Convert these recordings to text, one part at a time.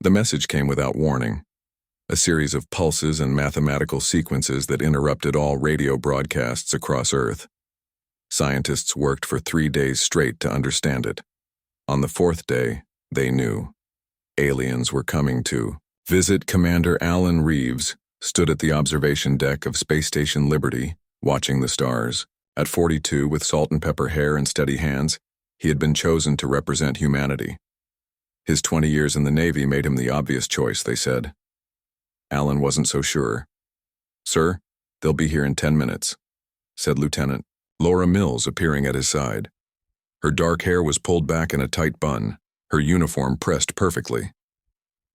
The message came without warning, a series of pulses and mathematical sequences that interrupted all radio broadcasts across Earth. Scientists worked for 3 days straight to understand it. On the 4th day, they knew. Aliens were coming to visit. Commander Alan Reeves stood at the observation deck of Space Station Liberty, watching the stars. At 42, with salt and pepper hair and steady hands, he had been chosen to represent humanity. His 20 years in the Navy made him the obvious choice, they said. Alan wasn't so sure. "Sir, they'll be here in 10 minutes, said Lieutenant Laura Mills, appearing at his side. Her dark hair was pulled back in a tight bun, her uniform pressed perfectly.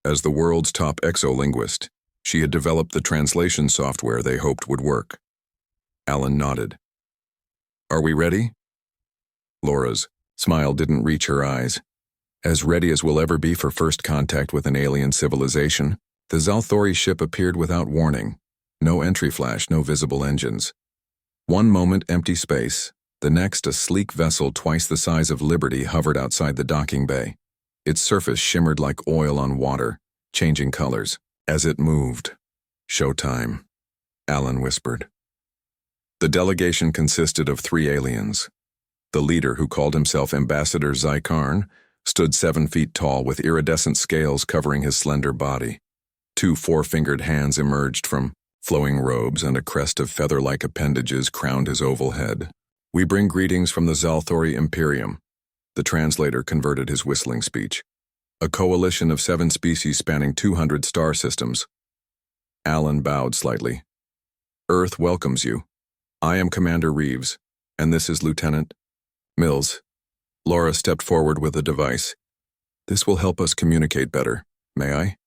As the world's top exolinguist, she had developed the translation software they hoped would work. Alan nodded. "Are we ready?" Laura's smile didn't reach her eyes. "As ready as we'll ever be for first contact with an alien civilization." The Zalthori ship appeared without warning. No entry flash, no visible engines. One moment empty space, the next a sleek vessel twice the size of Liberty hovered outside the docking bay. Its surface shimmered like oil on water, changing colors. As it moved, "Showtime," Alan whispered. The delegation consisted of 3 aliens. The leader, who called himself Ambassador Zykarn, stood 7 feet tall with iridescent scales covering his slender body. 2 four-fingered hands emerged from flowing robes, and a crest of feather-like appendages crowned his oval head. "We bring greetings from the Zalthori Imperium," the translator converted his whistling speech. "A coalition of 7 species spanning 200 star systems." Alan bowed slightly. "Earth welcomes you. I am Commander Reeves, and this is Lieutenant Mills." Laura stepped forward with a device. "This will help us communicate better. May I?"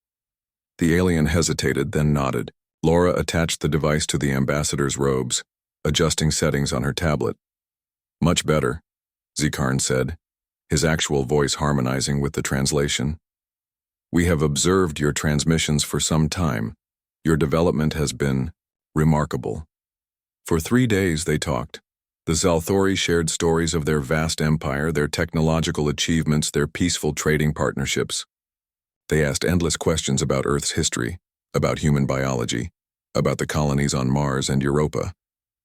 The alien hesitated, then nodded. Laura attached the device to the ambassador's robes, adjusting settings on her tablet. "Much better," Zykarn said, his actual voice harmonizing with the translation. "We have observed your transmissions for some time. Your development has been remarkable." For 3 days they talked. The Zalthori shared stories of their vast empire, their technological achievements, their peaceful trading partnerships. They asked endless questions about Earth's history, about human biology, about the colonies on Mars and Europa,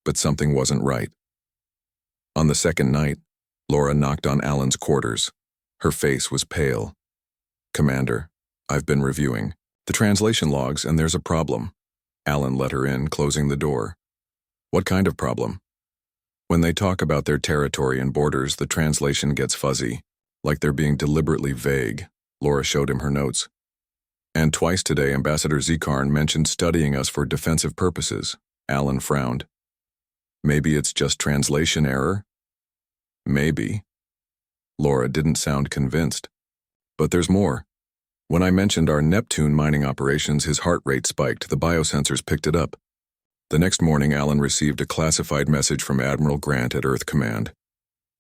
but something wasn't right. On the 2nd night, Laura knocked on Alan's quarters. Her face was pale. "Commander, I've been reviewing the translation logs, and there's a problem." Alan let her in, closing the door. "What kind of problem?" "When they talk about their territory and borders, the translation gets fuzzy, like they're being deliberately vague." Laura showed him her notes. "And twice today, Ambassador Zykarn mentioned studying us for defensive purposes." Alan frowned. "Maybe it's just translation error?" "Maybe." Laura didn't sound convinced. "But there's more. When I mentioned our Neptune mining operations, his heart rate spiked. The biosensors picked it up." The next morning, Alan received a classified message from Admiral Grant at Earth Command.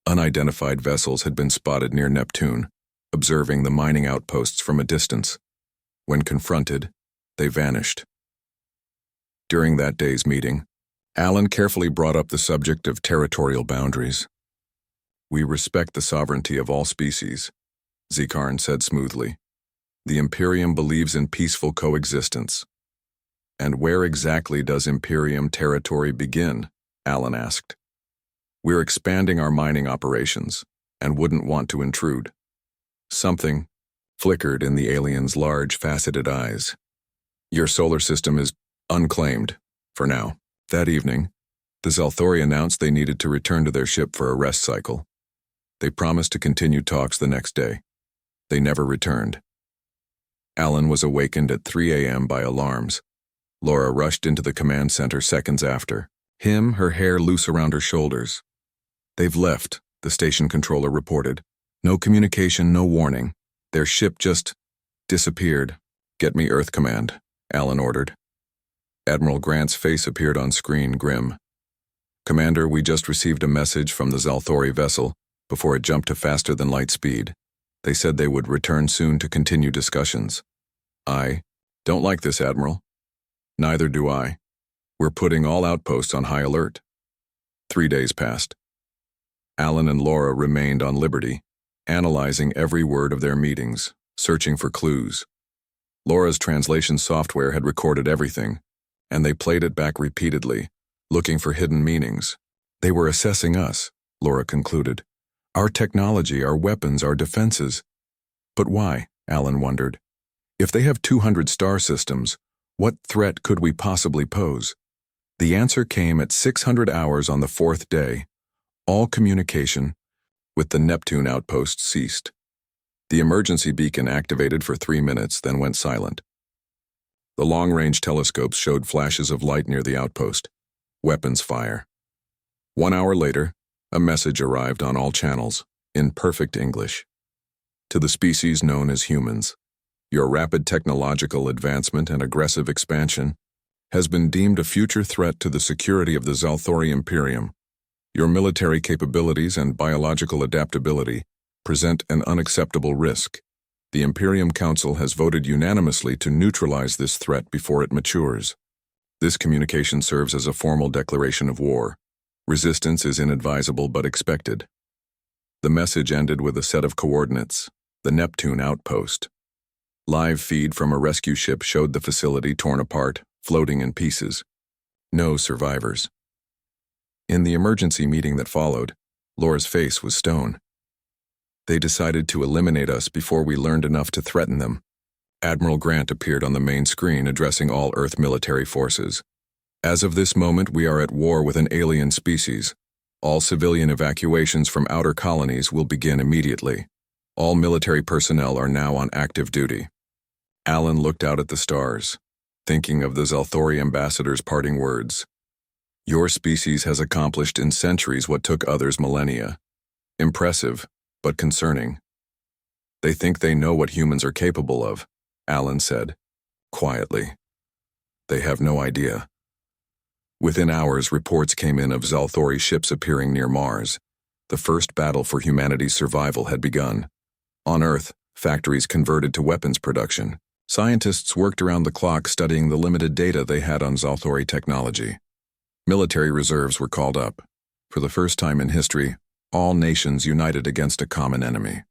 Unidentified vessels had been spotted near Neptune, observing the mining outposts from a distance. When confronted, they vanished. During that day's meeting, Alan carefully brought up the subject of territorial boundaries. "We respect the sovereignty of all species," Zykarn said smoothly. "The Imperium believes in peaceful coexistence." "And where exactly does Imperium territory begin?" Alan asked. "We're expanding our mining operations, and wouldn't want to intrude." Something flickered in the alien's large, faceted eyes. "Your solar system is unclaimed, for now." That evening, the Zalthori announced they needed to return to their ship for a rest cycle. They promised to continue talks the next day. They never returned. Alan was awakened at 3 a.m. by alarms. Laura rushed into the command center seconds after. Her hair loose around her shoulders. "They've left," the station controller reported. "No communication, no warning. Their ship just disappeared." "Get me Earth Command," Alan ordered. Admiral Grant's face appeared on screen, grim. "Commander, we just received a message from the Zalthori vessel before it jumped to faster than light speed. They said they would return soon to continue discussions." "I don't like this, Admiral." "Neither do I. We're putting all outposts on high alert." 3 days passed. Alan and Laura remained on Liberty, analyzing every word of their meetings, searching for clues. Laura's translation software had recorded everything, and they played it back repeatedly, looking for hidden meanings. They were assessing us, Laura concluded. Our technology, our weapons, our defenses. But why? Alan wondered. If they have 200 star systems, what threat could we possibly pose? The answer came at 600 hours on the fourth day. All communication with the Neptune outpost ceased. The emergency beacon activated for 3 minutes, then went silent. The long-range telescopes showed flashes of light near the outpost. Weapons fire. 1 hour later, a message arrived on all channels, in perfect English. To the species known as humans, your rapid technological advancement and aggressive expansion has been deemed a future threat to the security of the Zalthori Imperium. Your military capabilities and biological adaptability present an unacceptable risk. The Imperium Council has voted unanimously to neutralize this threat before it matures. This communication serves as a formal declaration of war. Resistance is inadvisable but expected. The message ended with a set of coordinates, the Neptune outpost. Live feed from a rescue ship showed the facility torn apart, floating in pieces. No survivors. In the emergency meeting that followed, Laura's face was stone. They decided to eliminate us before we learned enough to threaten them. Admiral Grant appeared on the main screen addressing all Earth military forces. As of this moment, we are at war with an alien species. All civilian evacuations from outer colonies will begin immediately. All military personnel are now on active duty. Alan looked out at the stars, thinking of the Zalthori ambassador's parting words. Your species has accomplished in centuries what took others millennia. Impressive, but concerning. They think they know what humans are capable of, Alan said, quietly. They have no idea. Within hours, reports came in of Zalthori ships appearing near Mars. The first battle for humanity's survival had begun. On Earth, factories converted to weapons production. Scientists worked around the clock studying the limited data they had on Zalthori technology. Military reserves were called up. For the first time in history, all nations united against a common enemy.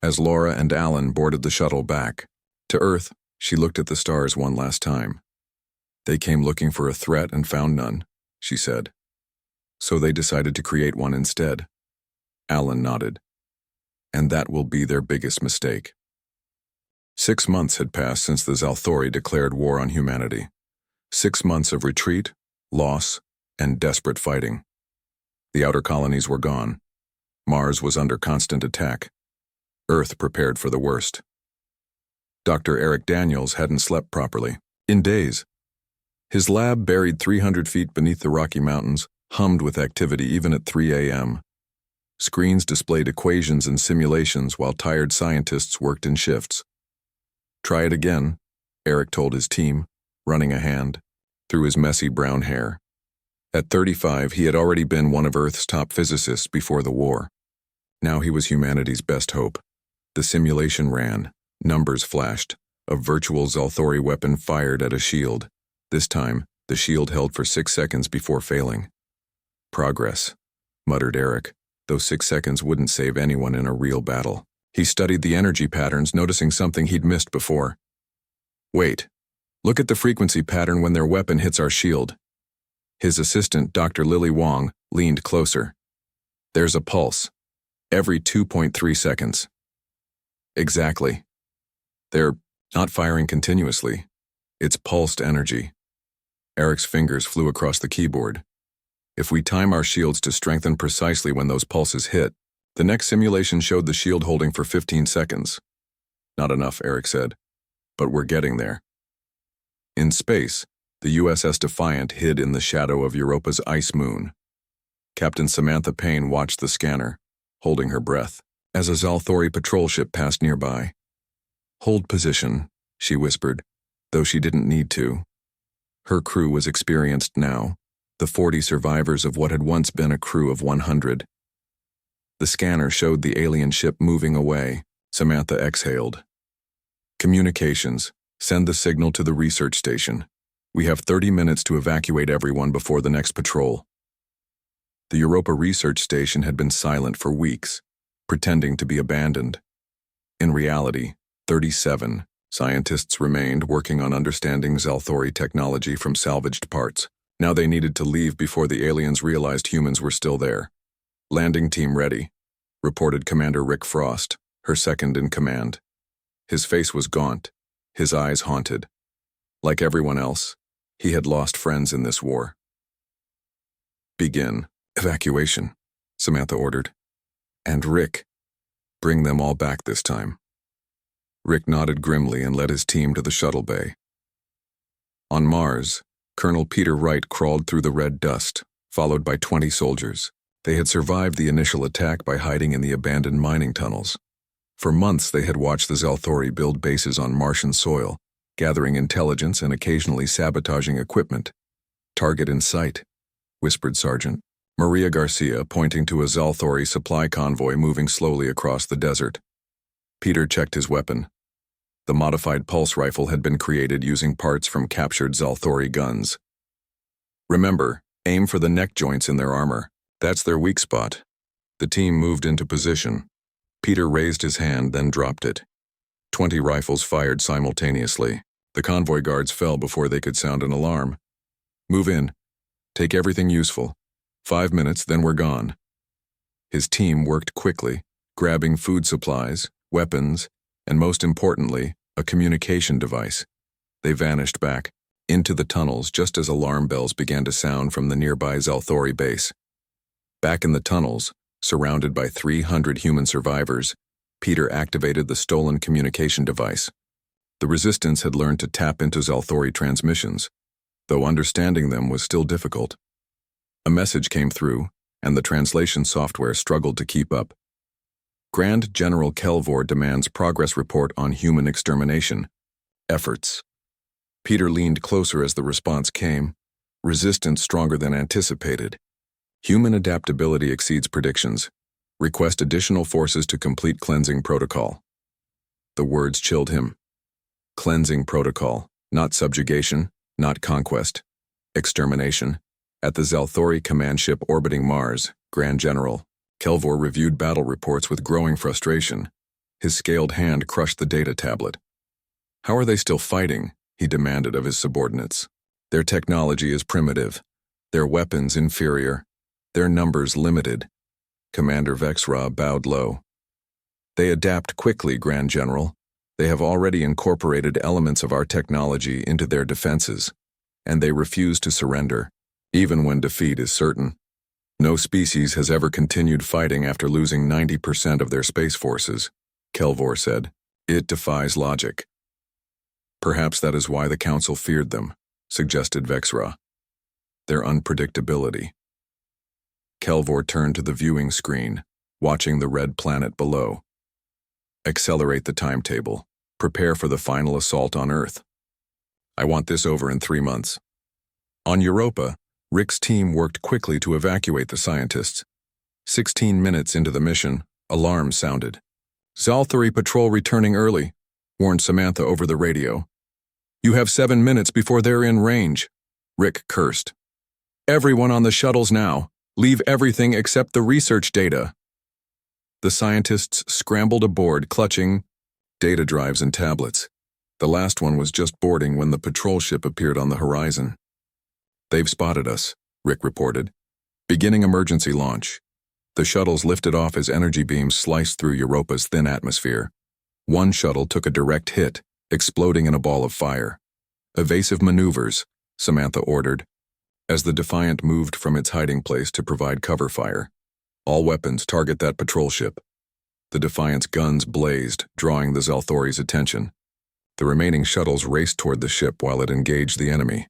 As Laura and Alan boarded the shuttle back to Earth, she looked at the stars one last time. They came looking for a threat and found none, she said. So they decided to create one instead. Alan nodded. And that will be their biggest mistake. 6 months had passed since the Zalthori declared war on humanity. 6 months of retreat, loss, and desperate fighting. The outer colonies were gone. Mars was under constant attack. Earth prepared for the worst. Dr. Eric Daniels hadn't slept properly. In days. His lab, buried 300 feet beneath the Rocky Mountains, hummed with activity even at 3 a.m. Screens displayed equations and simulations while tired scientists worked in shifts. Try it again, Eric told his team, running a hand through his messy brown hair. At 35, he had already been one of Earth's top physicists before the war. Now he was humanity's best hope. The simulation ran. Numbers flashed. A virtual Zalthori weapon fired at a shield. This time, the shield held for 6 seconds before failing. Progress, muttered Eric, though 6 seconds wouldn't save anyone in a real battle. He studied the energy patterns, noticing something he'd missed before. Wait, look at the frequency pattern when their weapon hits our shield. His assistant, Dr. Lily Wong, leaned closer. There's a pulse. Every 2.3 seconds. Exactly. They're not firing continuously. It's pulsed energy. Eric's fingers flew across the keyboard. If we time our shields to strengthen precisely when those pulses hit, the next simulation showed the shield holding for 15 seconds. Not enough, Eric said. But we're getting there. In space, the USS Defiant hid in the shadow of Europa's ice moon. Captain Samantha Payne watched the scanner, holding her breath, as a Zalthori patrol ship passed nearby. Hold position, she whispered, though she didn't need to. Her crew was experienced now, the 40 survivors of what had once been a crew of 100. The scanner showed the alien ship moving away. Samantha exhaled. Communications. Send the signal to the research station. We have 30 minutes to evacuate everyone before the next patrol. The Europa research station had been silent for weeks, pretending to be abandoned. In reality, 37, Scientists remained working on understanding Zalthori technology from salvaged parts. Now they needed to leave before the aliens realized humans were still there. "Landing team ready," reported Commander Rick Frost, her second in command. His face was gaunt, his eyes haunted. Like everyone else, he had lost friends in this war. "Begin evacuation," Samantha ordered. "And Rick, bring them all back this time." Rick nodded grimly and led his team to the shuttle bay. On Mars, Colonel Peter Wright crawled through the red dust, followed by 20 soldiers. They had survived the initial attack by hiding in the abandoned mining tunnels. For months they had watched the Zalthori build bases on Martian soil, gathering intelligence and occasionally sabotaging equipment. "Target in sight," whispered Sergeant Maria Garcia, pointing to a Zalthori supply convoy moving slowly across the desert. Peter checked his weapon. The modified pulse rifle had been created using parts from captured Zalthori guns. "Remember, aim for the neck joints in their armor. That's their weak spot." The team moved into position. Peter raised his hand, then dropped it. 20 rifles fired simultaneously. The convoy guards fell before they could sound an alarm. "Move in. Take everything useful. 5 minutes, then we're gone." His team worked quickly, grabbing food supplies, weapons, and most importantly, a communication device. They vanished back into the tunnels just as alarm bells began to sound from the nearby Zalthori base. Back in the tunnels, surrounded by 300 human survivors, Peter activated the stolen communication device. The Resistance had learned to tap into Zalthori transmissions, though understanding them was still difficult. A message came through, and the translation software struggled to keep up. "Grand General Kelvor demands progress report on human extermination efforts." Peter leaned closer as the response came, resistance stronger than anticipated. "Human adaptability exceeds predictions. Request additional forces to complete cleansing protocol." The words chilled him. Cleansing protocol, not subjugation, not conquest. Extermination. At the Zalthori command ship orbiting Mars, Grand General Kelvor reviewed battle reports with growing frustration. His scaled hand crushed the data tablet. "How are they still fighting?" he demanded of his subordinates. "Their technology is primitive, their weapons inferior, their numbers limited." Commander Vexra bowed low. "They adapt quickly, Grand General. They have already incorporated elements of our technology into their defenses, and they refuse to surrender, even when defeat is certain. No species has ever continued fighting after losing 90% of their space forces," Kelvor said. "It defies logic." "Perhaps that is why the Council feared them," suggested Vexra. "Their unpredictability." Kelvor turned to the viewing screen, watching the red planet below. "Accelerate the timetable. Prepare for the final assault on Earth. I want this over in 3 months." On Europa, Rick's team worked quickly to evacuate the scientists. 16 minutes into the mission, alarms sounded. "Zalthori patrol returning early," warned Samantha over the radio. "You have 7 minutes before they're in range," Rick cursed. "Everyone on the shuttles now. Leave everything except the research data." The scientists scrambled aboard, clutching data drives and tablets. The last one was just boarding when the patrol ship appeared on the horizon. "They've spotted us," Rick reported. "Beginning emergency launch." The shuttles lifted off as energy beams sliced through Europa's thin atmosphere. One shuttle took a direct hit, exploding in a ball of fire. "Evasive maneuvers," Samantha ordered, as the Defiant moved from its hiding place to provide cover fire. "All weapons target that patrol ship." The Defiant's guns blazed, drawing the Zalthori's attention. The remaining shuttles raced toward the ship while it engaged the enemy.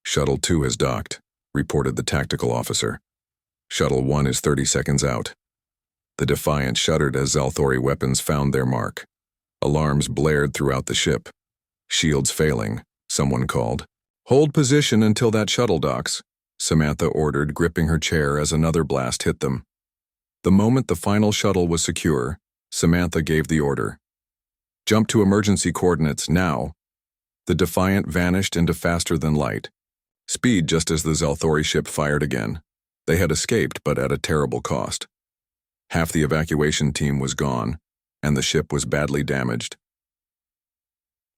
"Shuttle 2 has docked," reported the tactical officer. "Shuttle 1 is 30 seconds out." The Defiant shuddered as Zalthori weapons found their mark. Alarms blared throughout the ship. "Shields failing," someone called. "Hold position until that shuttle docks," Samantha ordered, gripping her chair as another blast hit them. The moment the final shuttle was secure, Samantha gave the order. "Jump to emergency coordinates, now." The Defiant vanished into faster than light. Speed just as the Zalthori ship fired again. They had escaped, but at a terrible cost. Half the evacuation team was gone, and the ship was badly damaged.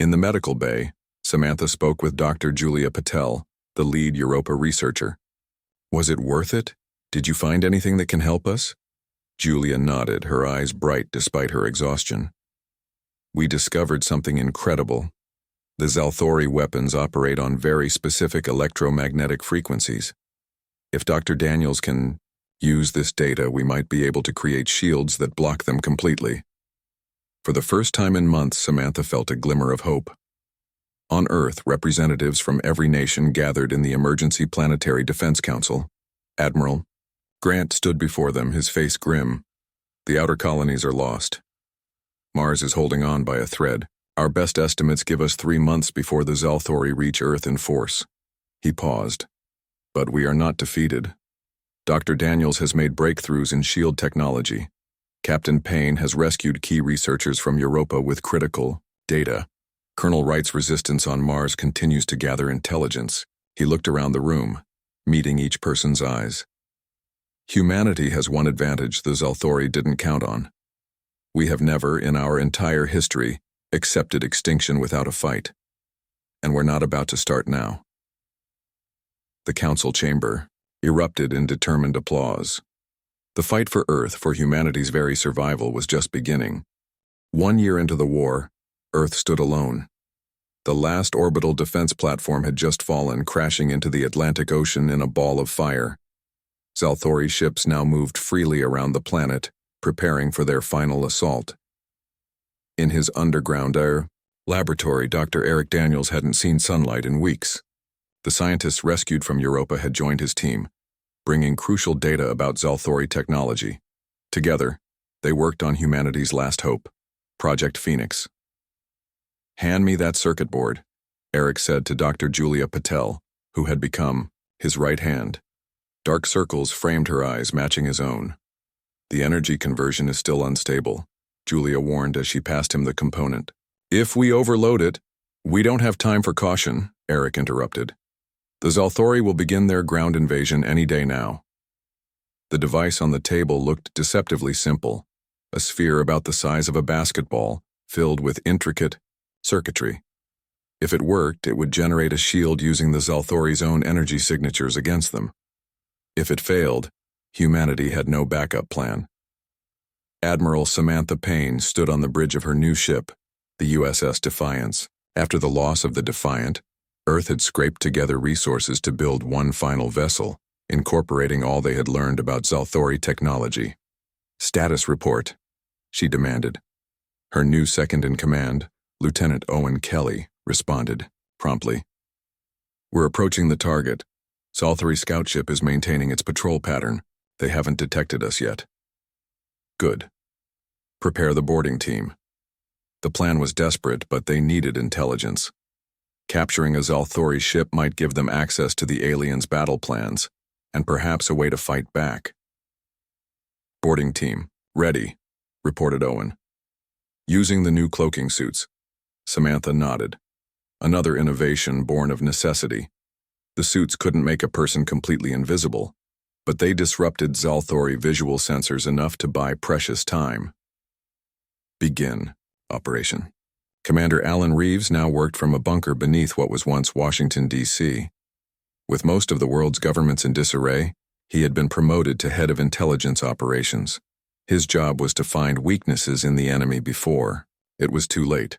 In the medical bay, Samantha spoke with Dr. Julia Patel, the lead Europa researcher. Was it worth it? Did you find anything that can help us? Julia nodded, her eyes bright despite her exhaustion. We discovered something incredible. The Zalthori weapons operate on very specific electromagnetic frequencies. If Dr. Daniels can use this data, we might be able to create shields that block them completely. For the first time in months, Samantha felt a glimmer of hope. On Earth, representatives from every nation gathered in the Emergency Planetary Defense Council. Admiral Grant stood before them, his face grim. The outer colonies are lost. Mars is holding on by a thread. Our best estimates give us 3 months before the Zalthori reach Earth in force. He paused. But we are not defeated. Dr. Daniels has made breakthroughs in shield technology. Captain Payne has rescued key researchers from Europa with critical data. Colonel Wright's resistance on Mars continues to gather intelligence. He looked around the room, meeting each person's eyes. Humanity has one advantage the Zalthori didn't count on. We have never, in our entire history, accepted extinction without a fight. And we're not about to start now. The council chamber erupted in determined applause. The fight for Earth, for humanity's very survival, was just beginning. 1 year into the war, Earth stood alone. The last orbital defense platform had just fallen, crashing into the Atlantic Ocean in a ball of fire. Zalthori ships now moved freely around the planet, preparing for their final assault. In his underground laboratory, Dr. Eric Daniels hadn't seen sunlight in weeks. The scientists rescued from Europa had joined his team, bringing crucial data about Zalthori technology. Together, they worked on humanity's last hope, Project Phoenix. Hand me that circuit board, Eric said to Dr. Julia Patel, who had become his right hand. Dark circles framed her eyes, matching his own. The energy conversion is still unstable, Julia warned as she passed him the component. If we overload it, we don't have time for caution, Eric interrupted. The Zalthori will begin their ground invasion any day now. The device on the table looked deceptively simple, a sphere about the size of a basketball, filled with intricate circuitry. If it worked, it would generate a shield using the Zalthori's own energy signatures against them. If it failed, humanity had no backup plan. Admiral Samantha Payne stood on the bridge of her new ship, the USS Defiance. After the loss of the Defiant, Earth had scraped together resources to build one final vessel, incorporating all they had learned about Zalthori technology. Status report, she demanded. Her new second-in-command, Lieutenant Owen Kelly, responded promptly. We're approaching the target. Zalthori scout ship is maintaining its patrol pattern. They haven't detected us yet. Good. Prepare the boarding team. The plan was desperate, but they needed intelligence. Capturing a Zalthori ship might give them access to the aliens' battle plans, and perhaps a way to fight back. Boarding team, ready, reported Owen. Using the new cloaking suits. Samantha nodded. Another innovation born of necessity. The suits couldn't make a person completely invisible, but they disrupted Zalthori visual sensors enough to buy precious time. Begin operation. Commander Alan Reeves now worked from a bunker beneath what was once Washington, D.C. With most of the world's governments in disarray, he had been promoted to head of intelligence operations. His job was to find weaknesses in the enemy before it was too late.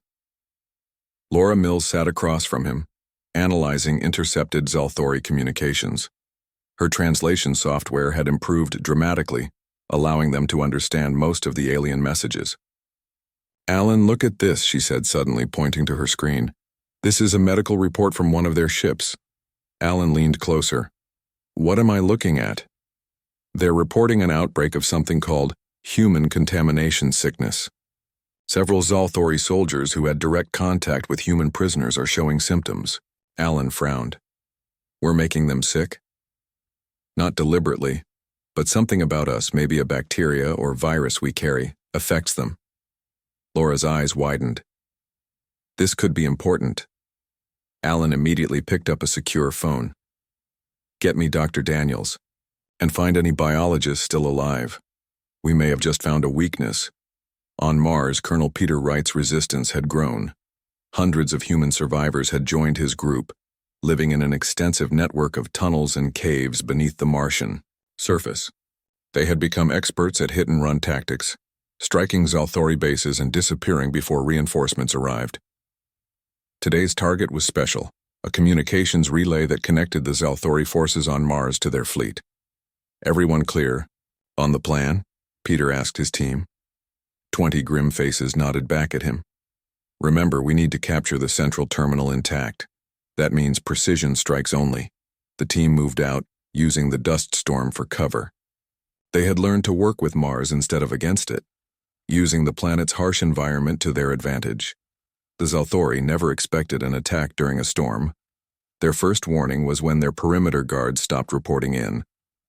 Laura Mills sat across from him, analyzing intercepted Zalthori communications. Her translation software had improved dramatically, allowing them to understand most of the alien messages. Alan, look at this, she said suddenly, pointing to her screen. This is a medical report from one of their ships. Alan leaned closer. What am I looking at? They're reporting an outbreak of something called human contamination sickness. Several Zalthori soldiers who had direct contact with human prisoners are showing symptoms. Alan frowned. We're making them sick? Not deliberately, but something about us, maybe a bacteria or virus we carry, affects them. Laura's eyes widened. This could be important. Alan immediately picked up a secure phone. Get me Dr. Daniels, and find any biologists still alive. We may have just found a weakness. On Mars, Colonel Peter Wright's resistance had grown. Hundreds of human survivors had joined his group, living in an extensive network of tunnels and caves beneath the Martian surface. They had become experts at hit-and-run tactics, striking Zalthori bases and disappearing before reinforcements arrived. Today's target was special, a communications relay that connected the Zalthori forces on Mars to their fleet. Everyone clear? On the plan? Peter asked his team. 20 grim faces nodded back at him. Remember, we need to capture the central terminal intact. That means precision strikes only. The team moved out, using the dust storm for cover. They had learned to work with Mars instead of against it, using the planet's harsh environment to their advantage. The Zalthori never expected an attack during a storm. Their first warning was when their perimeter guards stopped reporting in.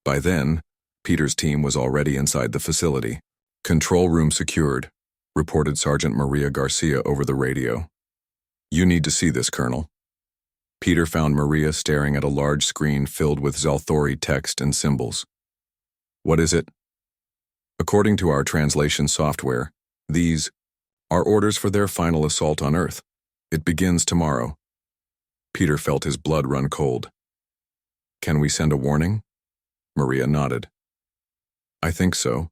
By then, Peter's team was already inside the facility. "Control room secured," reported Sergeant Maria Garcia over the radio. "You need to see this, Colonel." Peter found Maria staring at a large screen filled with Zalthori text and symbols. "What is it?" "According to our translation software, these are orders for their final assault on Earth. It begins tomorrow." Peter felt his blood run cold. "Can we send a warning?" Maria nodded. "I think so.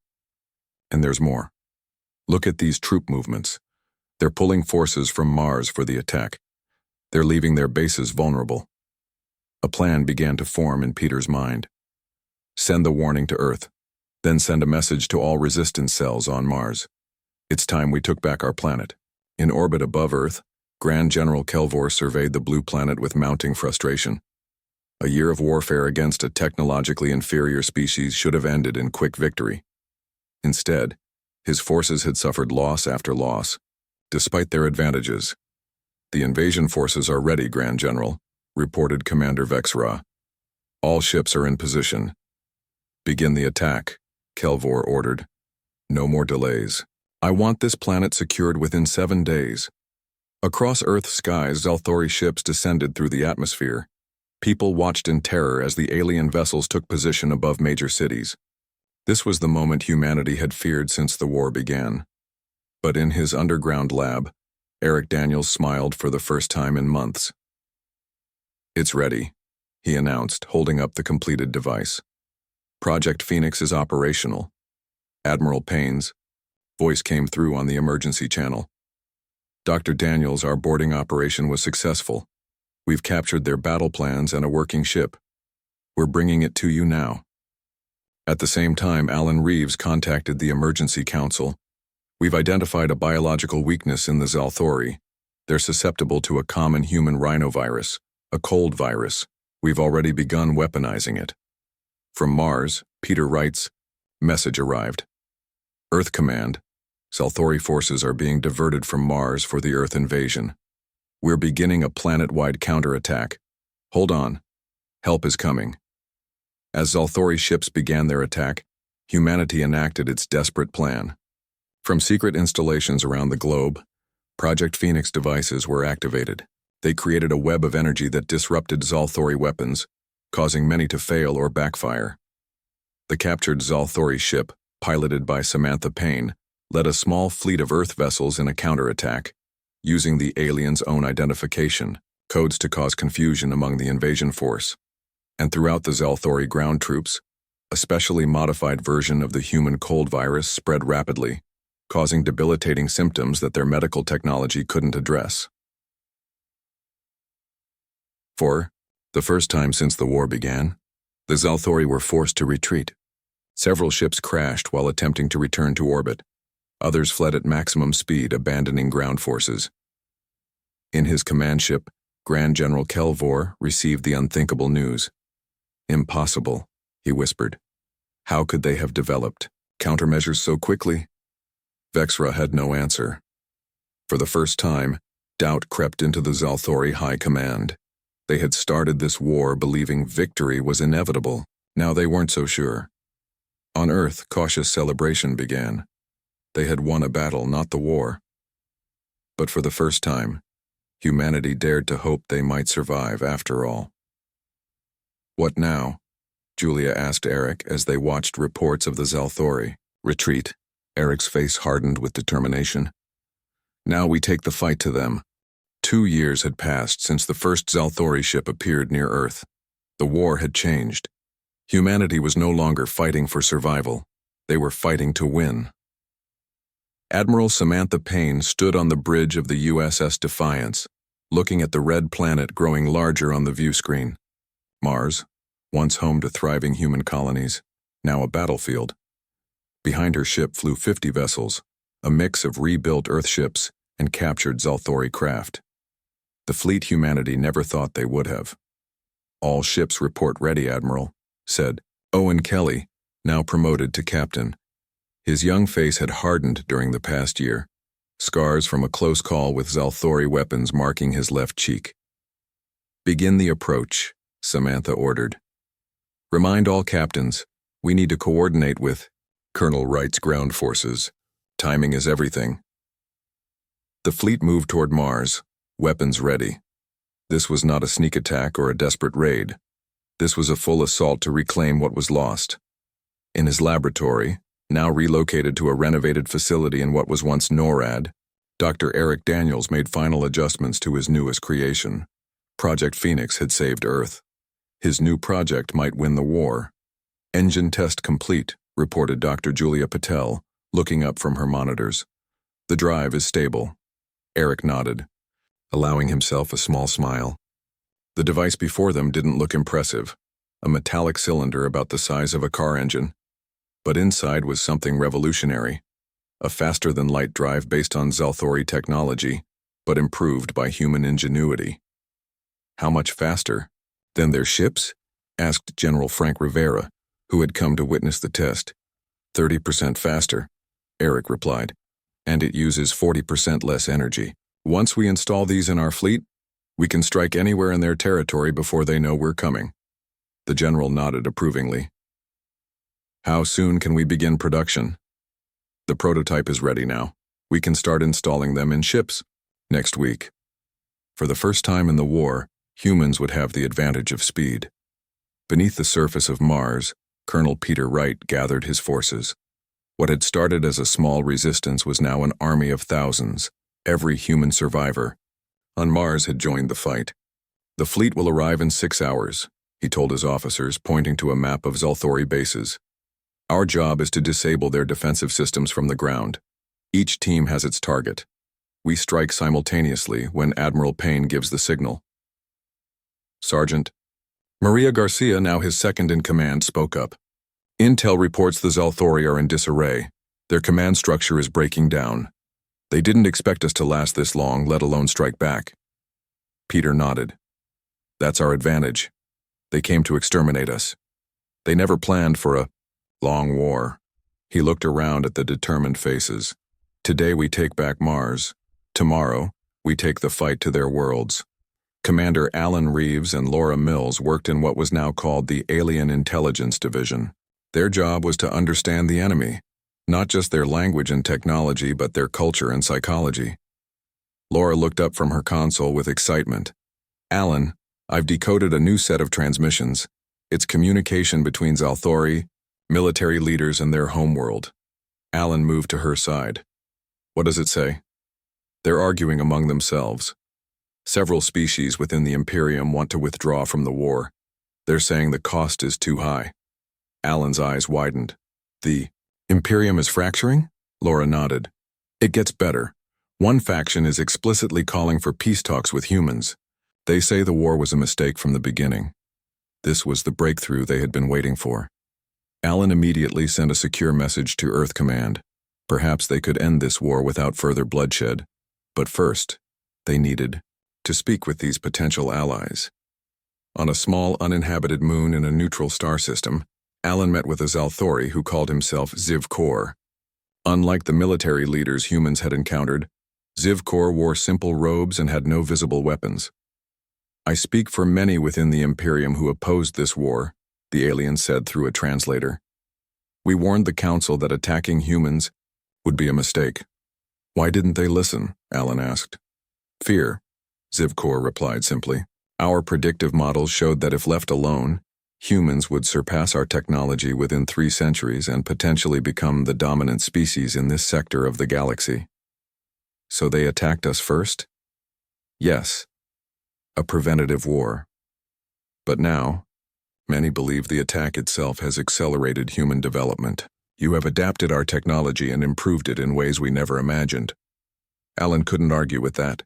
And there's more. Look at these troop movements. They're pulling forces from Mars for the attack. They're leaving their bases vulnerable." A plan began to form in Peter's mind. Send the warning to Earth, then send a message to all resistance cells on Mars. It's time we took back our planet. In orbit above Earth, Grand General Kelvor surveyed the blue planet with mounting frustration. A year of warfare against a technologically inferior species should have ended in quick victory. Instead, his forces had suffered loss after loss, despite their advantages. "The invasion forces are ready, Grand General," reported Commander Vexra. "All ships are in position." "Begin the attack," Kelvor ordered. "No more delays. I want this planet secured within 7 days." Across Earth's skies, Zalthori ships descended through the atmosphere. People watched in terror as the alien vessels took position above major cities. This was the moment humanity had feared since the war began. But in his underground lab, Eric Daniels smiled for the first time in months. "It's ready," he announced, holding up the completed device. "Project Phoenix is operational." Admiral Payne's voice came through on the emergency channel. "Dr. Daniels, our boarding operation was successful. We've captured their battle plans and a working ship. We're bringing it to you now." At the same time, Alan Reeves contacted the Emergency Council. "We've identified a biological weakness in the Zalthori. They're susceptible to a common human rhinovirus, a cold virus. We've already begun weaponizing it." From Mars, Peter writes, "Message arrived. Earth Command, Zalthori forces are being diverted from Mars for the Earth invasion. We're beginning a planet-wide counterattack. Hold on. Help is coming." As Zalthori ships began their attack, humanity enacted its desperate plan. From secret installations around the globe, Project Phoenix devices were activated. They created a web of energy that disrupted Zalthori weapons, causing many to fail or backfire. The captured Zalthori ship, piloted by Samantha Payne, led a small fleet of Earth vessels in a counterattack, using the aliens' own identification, codes to cause confusion among the invasion force. And throughout the Zalthori ground troops, a specially modified version of the human cold virus spread rapidly, causing debilitating symptoms that their medical technology couldn't address. For the first time since the war began, the Zalthori were forced to retreat. Several ships crashed while attempting to return to orbit. Others fled at maximum speed, abandoning ground forces. In his command ship, Grand General Kelvor received the unthinkable news. "Impossible," he whispered. "How could they have developed countermeasures so quickly?" Vexra had no answer. For the first time, doubt crept into the Zalthori High Command. They had started this war believing victory was inevitable. Now they weren't so sure. On Earth, cautious celebration began. They had won a battle, not the war. But for the first time, humanity dared to hope they might survive after all. "What now?" Julia asked Eric as they watched reports of the Zalthori. "Retreat." Eric's face hardened with determination. "Now we take the fight to them. 2 years had passed since the first Zalthori ship appeared near Earth. The war had changed. Humanity was no longer fighting for survival. They were fighting to win. Admiral Samantha Payne stood on the bridge of the USS Defiance, looking at the red planet growing larger on the view screen. Mars, once home to thriving human colonies, now a battlefield. Behind her ship flew 50 vessels, a mix of rebuilt Earthships and captured Zalthori craft. The fleet humanity never thought they would have. "All ships report ready, Admiral," said Owen Kelly, now promoted to captain. His young face had hardened during the past year, scars from a close call with Zalthori weapons marking his left cheek. "Begin the approach," Samantha ordered. "Remind all captains, we need to coordinate with Colonel Wright's ground forces. Timing is everything." The fleet moved toward Mars, weapons ready. This was not a sneak attack or a desperate raid. This was a full assault to reclaim what was lost. In his laboratory, now relocated to a renovated facility in what was once NORAD, Dr. Eric Daniels made final adjustments to his newest creation. Project Phoenix had saved Earth. His new project might win the war. "Engine test complete," reported Dr. Julia Patel, looking up from her monitors. "The drive is stable." Eric nodded, allowing himself a small smile. The device before them didn't look impressive, a metallic cylinder about the size of a car engine. But inside was something revolutionary, a faster-than-light drive based on Zalthori technology, but improved by human ingenuity. "How much faster than their ships?" asked General Frank Rivera, who had come to witness the test. 30% faster, Eric replied, "and it uses 40% less energy. Once we install these in our fleet, we can strike anywhere in their territory before they know we're coming." The general nodded approvingly. "How soon can we begin production?" "The prototype is ready now. We can start installing them in ships next week." For the first time in the war, humans would have the advantage of speed. Beneath the surface of Mars, Colonel Peter Wright gathered his forces. What had started as a small resistance was now an army of thousands. Every human survivor on Mars had joined the fight. "The fleet will arrive in 6 hours," he told his officers, pointing to a map of Zalthori bases. "Our job is to disable their defensive systems from the ground. Each team has its target. We strike simultaneously when Admiral Payne gives the signal." Sergeant Maria Garcia, now his second-in-command, spoke up. "Intel reports the Zalthori are in disarray. Their command structure is breaking down. They didn't expect us to last this long, let alone strike back." Peter nodded. "That's our advantage. They came to exterminate us. They never planned for a long war." He looked around at the determined faces. "Today we take back Mars. Tomorrow, we take the fight to their worlds." Commander Alan Reeves and Laura Mills worked in what was now called the Alien Intelligence Division. Their job was to understand the enemy, not just their language and technology, but their culture and psychology. Laura looked up from her console with excitement. "Alan, I've decoded a new set of transmissions. It's communication between Zalthori, military leaders, and their homeworld." Alan moved to her side. "What does it say?" "They're arguing among themselves. Several species within the Imperium want to withdraw from the war. They're saying the cost is too high." Alan's eyes widened. "The Imperium is fracturing?" Laura nodded. "It gets better. One faction is explicitly calling for peace talks with humans. They say the war was a mistake from the beginning. This was the breakthrough they had been waiting for." Alan immediately sent a secure message to Earth Command. Perhaps they could end this war without further bloodshed. But first, they needed to speak with these potential allies. On a small uninhabited moon in a neutral star system, Alan met with a Zalthori who called himself Ziv Kor. Unlike the military leaders humans had encountered, Ziv Kor wore simple robes and had no visible weapons. "I speak for many within the Imperium who opposed this war," the alien said through a translator. "We warned the Council that attacking humans would be a mistake." "Why didn't they listen?" Alan asked. "Fear," Ziv Kor replied simply. "Our predictive models showed that if left alone, humans would surpass our technology within 3 centuries and potentially become the dominant species in this sector of the galaxy." "So they attacked us first?" Yes, a preventative war. But now, many believe the attack itself has accelerated human development. You have adapted our technology and improved it in ways we never imagined. Alan couldn't argue with that.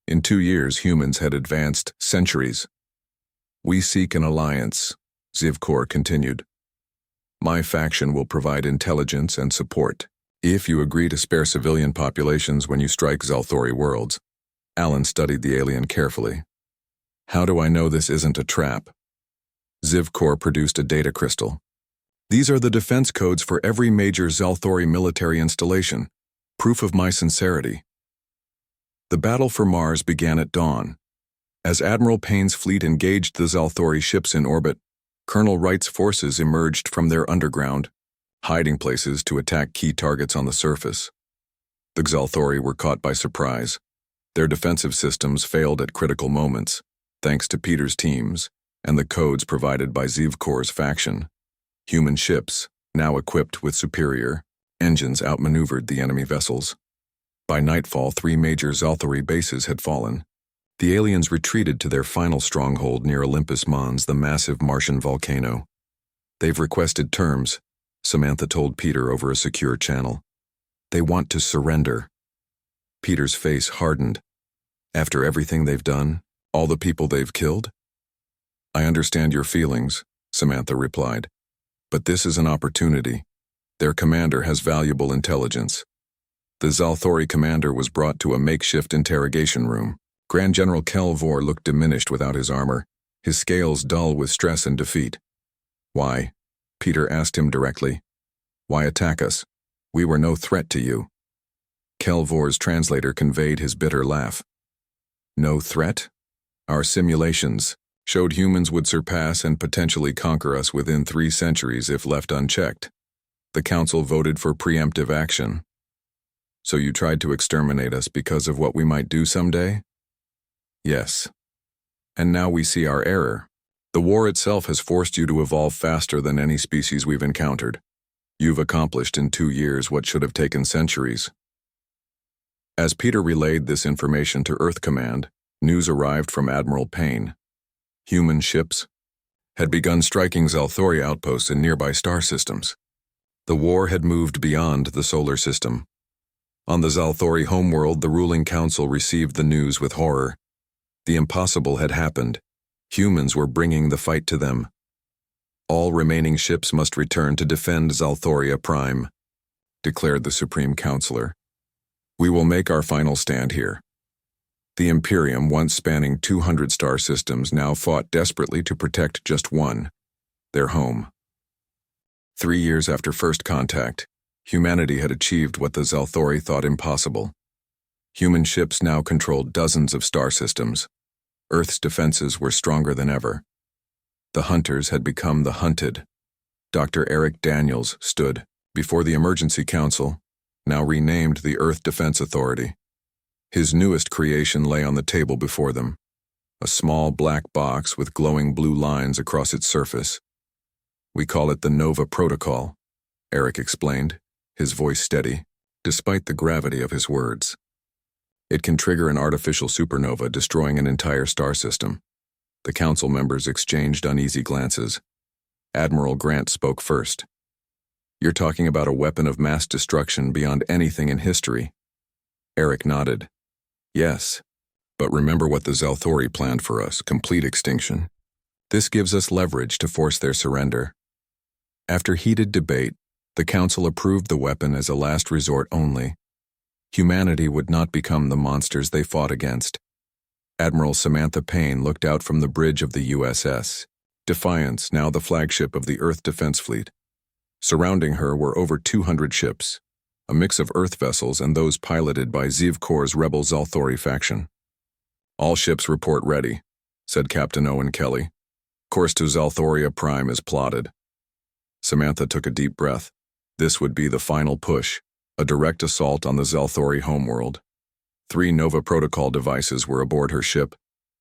In 2 years, humans had advanced centuries. We seek an alliance, Zivkor continued. My faction will provide intelligence and support. If you agree to spare civilian populations when you strike Zalthori worlds. Alan studied the alien carefully. How do I know this isn't a trap? Zivkor produced a data crystal. These are the defense codes for every major Zalthori military installation. Proof of my sincerity. The battle for Mars began at dawn. As Admiral Payne's fleet engaged the Zalthori ships in orbit, Colonel Wright's forces emerged from their underground, hiding places to attack key targets on the surface. The Zalthori were caught by surprise. Their defensive systems failed at critical moments, thanks to Peter's teams and the codes provided by Zivkor's faction. Human ships, now equipped with superior engines, outmaneuvered the enemy vessels. By nightfall, 3 major Zalthori bases had fallen. The aliens retreated to their final stronghold near Olympus Mons, the massive Martian volcano. They've requested terms, Samantha told Peter over a secure channel. They want to surrender. Peter's face hardened. After everything they've done, all the people they've killed? I understand your feelings, Samantha replied. But this is an opportunity. Their commander has valuable intelligence. The Zalthori commander was brought to a makeshift interrogation room. Grand General Kelvor looked diminished without his armor, his scales dull with stress and defeat. Why? Peter asked him directly. Why attack us? We were no threat to you. Kelvor's translator conveyed his bitter laugh. No threat? Our simulations showed humans would surpass and potentially conquer us within 3 centuries if left unchecked. The Council voted for preemptive action. So you tried to exterminate us because of what we might do someday? Yes. And now we see our error. The war itself has forced you to evolve faster than any species we've encountered. You've accomplished in 2 years what should have taken centuries. As Peter relayed this information to Earth Command, news arrived from Admiral Payne. Human ships had begun striking Zalthori outposts in nearby star systems. The war had moved beyond the solar system. On the Zalthori homeworld, the ruling council received the news with horror. The impossible had happened. Humans were bringing the fight to them. All remaining ships must return to defend Zalthoria Prime, declared the Supreme Counselor. We will make our final stand here. The Imperium, once spanning 200 star systems, now fought desperately to protect just one, their home. 3 years after first contact, humanity had achieved what the Zalthori thought impossible. Human ships now controlled dozens of star systems. Earth's defenses were stronger than ever. The hunters had become the hunted. Dr. Eric Daniels stood before the Emergency Council, now renamed the Earth Defense Authority. His newest creation lay on the table before them, a small black box with glowing blue lines across its surface. We call it the Nova Protocol, Eric explained, his voice steady, despite the gravity of his words. It can trigger an artificial supernova, destroying an entire star system. The council members exchanged uneasy glances. Admiral Grant spoke first. You're talking about a weapon of mass destruction beyond anything in history. Eric nodded. Yes, but remember what the Zalthori planned for us, complete extinction. This gives us leverage to force their surrender. After heated debate, the council approved the weapon as a last resort only. Humanity would not become the monsters they fought against. Admiral Samantha Payne looked out from the bridge of the USS Defiance, now the flagship of the Earth Defense Fleet. Surrounding her were over 200 ships, a mix of Earth vessels and those piloted by Zivkor's rebel Zalthori faction. All ships report ready, said Captain Owen Kelly. Course to Zalthoria Prime is plotted. Samantha took a deep breath. This would be the final push, a direct assault on the Zalthori homeworld. 3 Nova Protocol devices were aboard her ship,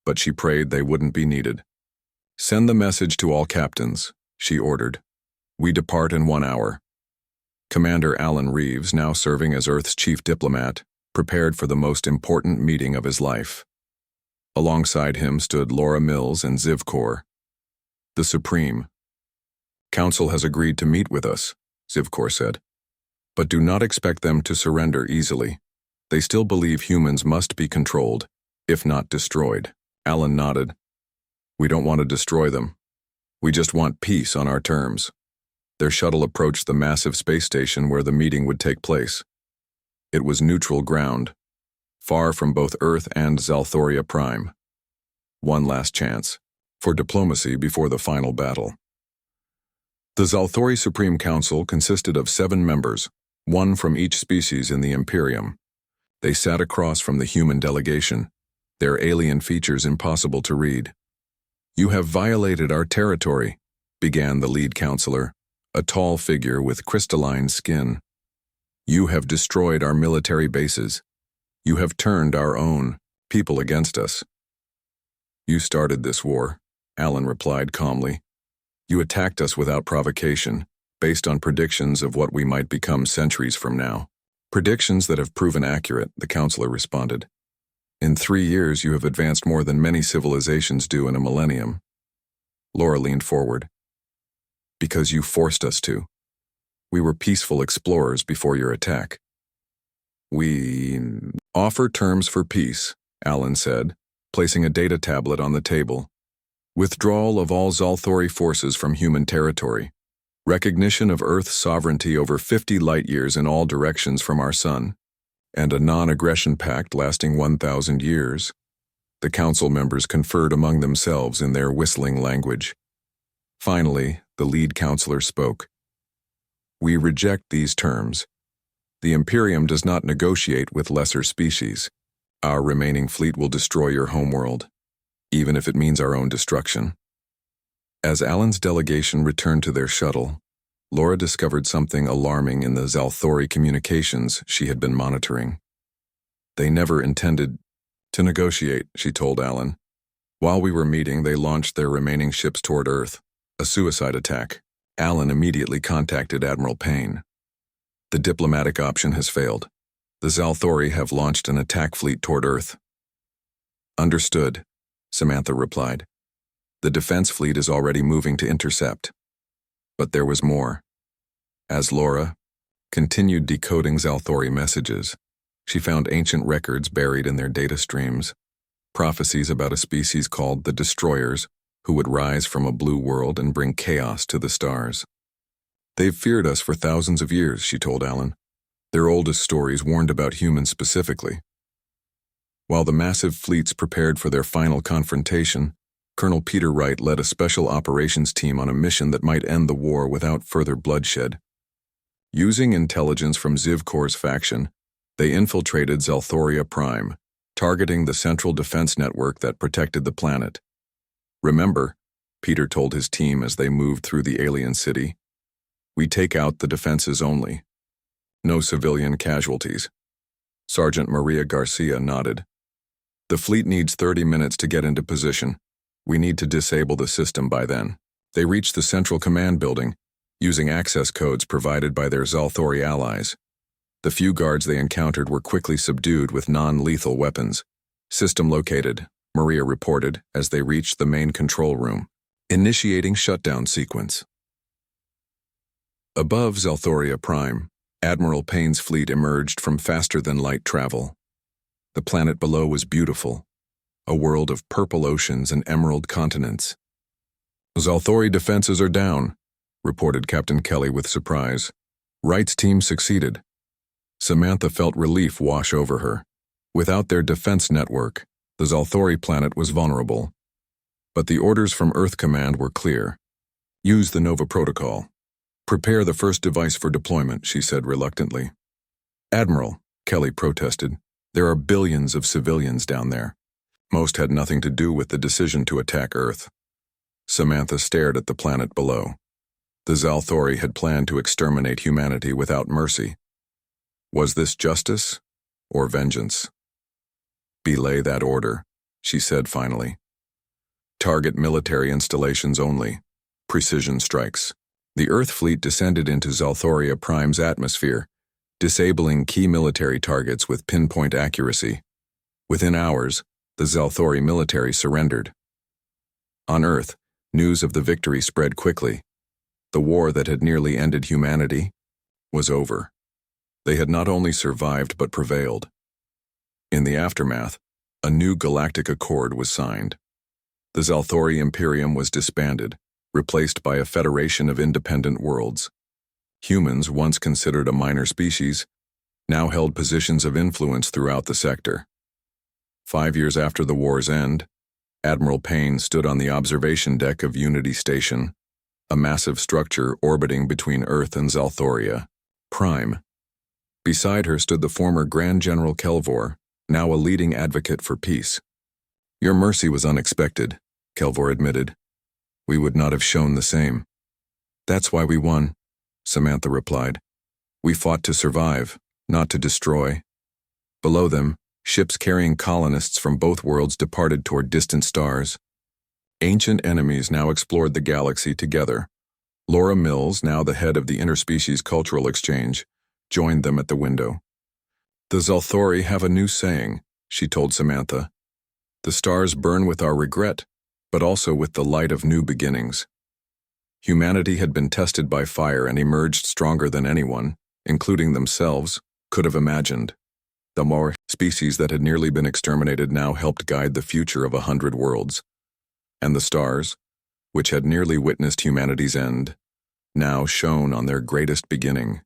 but she prayed they wouldn't be needed. Send the message to all captains, she ordered. We depart in 1 hour. Commander Alan Reeves, now serving as Earth's chief diplomat, prepared for the most important meeting of his life. Alongside him stood Laura Mills and Zivkor. The Supreme. Council has agreed to meet with us, Zivkor said. But do not expect them to surrender easily. They still believe humans must be controlled, if not destroyed. Alan nodded. We don't want to destroy them. We just want peace on our terms. Their shuttle approached the massive space station where the meeting would take place. It was neutral ground, far from both Earth and Zalthoria Prime. One last chance, for diplomacy before the final battle. The Zalthori Supreme Council consisted of 7 members, 1 from each species in the Imperium. They sat across from the human delegation, their alien features impossible to read. You have violated our territory, began the lead counselor, a tall figure with crystalline skin. You have destroyed our military bases. You have turned our own people against us. You started this war, Alan replied calmly. You attacked us without provocation, based on predictions of what we might become centuries from now. Predictions that have proven accurate, the counselor responded. In 3 years, you have advanced more than many civilizations do in a millennium. Laura leaned forward. Because you forced us to. We were peaceful explorers before your attack. We offer terms for peace, Alan said, placing a data tablet on the table. Withdrawal of all Zalthori forces from human territory. Recognition of Earth's sovereignty over 50 light-years in all directions from our sun. And a non-aggression pact lasting 1,000 years. The council members conferred among themselves in their whistling language. Finally, the lead counselor spoke. We reject these terms. The Imperium does not negotiate with lesser species. Our remaining fleet will destroy your homeworld, even if it means our own destruction. As Alan's delegation returned to their shuttle, Laura discovered something alarming in the Zalthori communications she had been monitoring. They never intended to negotiate, she told Alan. While we were meeting, they launched their remaining ships toward Earth, a suicide attack. Alan immediately contacted Admiral Payne. The diplomatic option has failed. The Zalthori have launched an attack fleet toward Earth. Understood, Samantha replied. The defense fleet is already moving to intercept. But there was more. As Laura continued decoding Zalthori messages, she found ancient records buried in their data streams, prophecies about a species called the Destroyers, who would rise from a blue world and bring chaos to the stars. They've feared us for thousands of years, she told Alan. Their oldest stories warned about humans specifically. While the massive fleets prepared for their final confrontation, Colonel Peter Wright led a special operations team on a mission that might end the war without further bloodshed. Using intelligence from Zivkor's faction, they infiltrated Zalthoria Prime, targeting the central defense network that protected the planet. Remember, Peter told his team as they moved through the alien city, we take out the defenses only. No civilian casualties. Sergeant Maria Garcia nodded. The fleet needs 30 minutes to get into position. We need to disable the system by then. They reached the central command building, using access codes provided by their Zalthori allies. The few guards they encountered were quickly subdued with non-lethal weapons. System located, Maria reported as they reached the main control room. Initiating shutdown sequence. Above Zalthoria Prime, Admiral Payne's fleet emerged from faster-than-light travel. The planet below was beautiful, a world of purple oceans and emerald continents. Zalthori defenses are down, reported Captain Kelly with surprise. Wright's team succeeded. Samantha felt relief wash over her. Without their defense network, the Zalthori planet was vulnerable. But the orders from Earth Command were clear. Use the Nova Protocol. Prepare the first device for deployment, she said reluctantly. Admiral, Kelly protested, there are billions of civilians down there. Most had nothing to do with the decision to attack Earth. Samantha stared at the planet below. The Zalthori had planned to exterminate humanity without mercy. Was this justice or vengeance? Belay that order, she said finally. Target military installations only. Precision strikes. The Earth fleet descended into Zalthoria Prime's atmosphere, disabling key military targets with pinpoint accuracy. Within hours, The Zelthori military surrendered. On Earth, news of the victory spread quickly. The war that had nearly ended humanity was over. They had not only survived but prevailed. In the aftermath, a new galactic accord was signed. The Zelthori Imperium was disbanded, replaced by a federation of independent worlds. Humans, once considered a minor species, now held positions of influence throughout the sector. 5 years after the war's end, Admiral Payne stood on the observation deck of Unity Station, a massive structure orbiting between Earth and Zelthoria Prime. Beside her stood the former Grand General Kelvor, now a leading advocate for peace. "Your mercy was unexpected," Kelvor admitted. "We would not have shown the same." "That's why we won," Samantha replied. "We fought to survive, not to destroy." Below them, ships carrying colonists from both worlds departed toward distant stars. Ancient enemies now explored the galaxy together. Laura Mills, now the head of the Interspecies Cultural Exchange, joined them at the window. "The Zelthori have a new saying," she told Samantha. "The stars burn with our regret, but also with the light of new beginnings." Humanity had been tested by fire and emerged stronger than anyone, including themselves, could have imagined. The more species that had nearly been exterminated now helped guide the future of 100 worlds. And the stars, which had nearly witnessed humanity's end, now shone on their greatest beginning.